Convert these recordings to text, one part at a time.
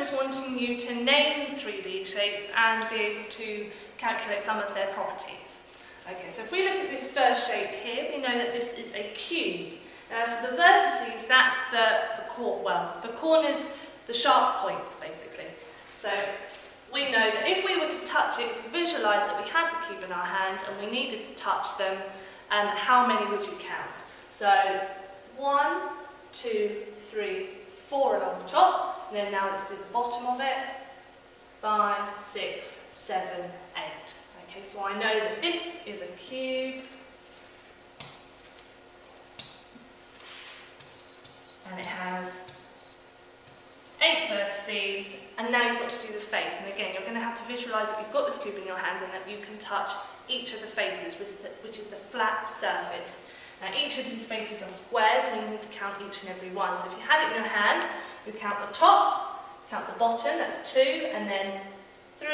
question is wanting you to name 3D shapes and be able to calculate some of their properties. Okay, so if we look at this first shape here, we know that this is a cube. Now for the vertices, that's the corners, the sharp points basically. So we know that if we were to touch it, we could visualise that we had the cube in our hand and we needed to touch them, how many would you count? So 1, 2, 3, 4 along the top, and then now let's do the bottom of it. 5, 6, 7, 8. Okay, so I know that this is a cube, and it has 8 vertices, and now you've got to do the face. And again, you're going to have to visualise that you've got this cube in your hand and that you can touch each of the faces, which is the flat surface. Now each of these faces are squares, and you need to count each and every one. So if you had it in your hand, you'd count the top, count the bottom, that's 2, and then 3,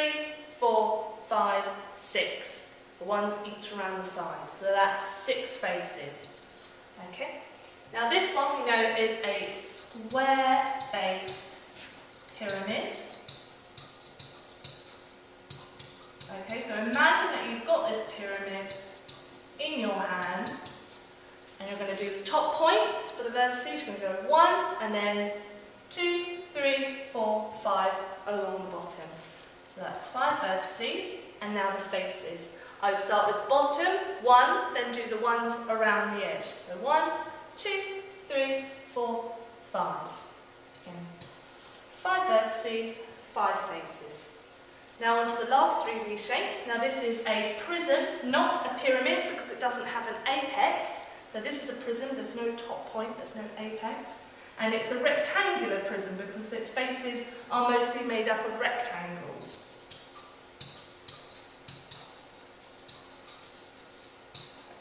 4, 5, 6. The ones each around the side. So that's 6 faces. Okay. Now this one we know is a square-faced pyramid. Okay, so imagine that you've got this pyramid in your hand, and you're going to do the top point for the vertices. You're going to go 1, and then 2, 3, 4, 5 along the bottom. So that's 5 vertices, and now the faces. I would start with the bottom, 1, then do the ones around the edge. So 1, 2, 3, 4, 5. Again, 5 vertices, 5 faces. Now on to the last 3D shape. Now this is a prism, not a pyramid, because it doesn't have an apex. So this is a prism, there's no top point, there's no apex. And it's a rectangular prism because its faces are mostly made up of rectangles.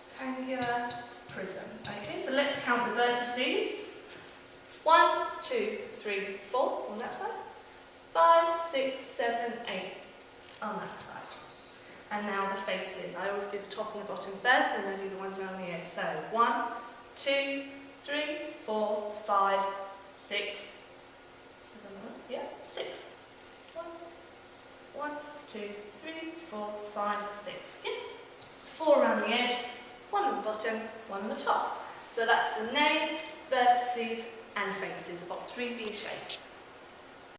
Rectangular prism. Okay, so let's count the vertices. 1, 2, 3, 4 on that side. 5, 6, 7, 8 on that side. And now the faces. I always do the top and the bottom first, then I do the ones around the edge. So 1, 2, 3, 4, 5, 6. Yeah, 6. 1, 2, 3, 4, 5, 6. Yeah. 4 around the edge, 1 on the bottom, 1 on the top. So that's the name, vertices, and faces of 3D shapes.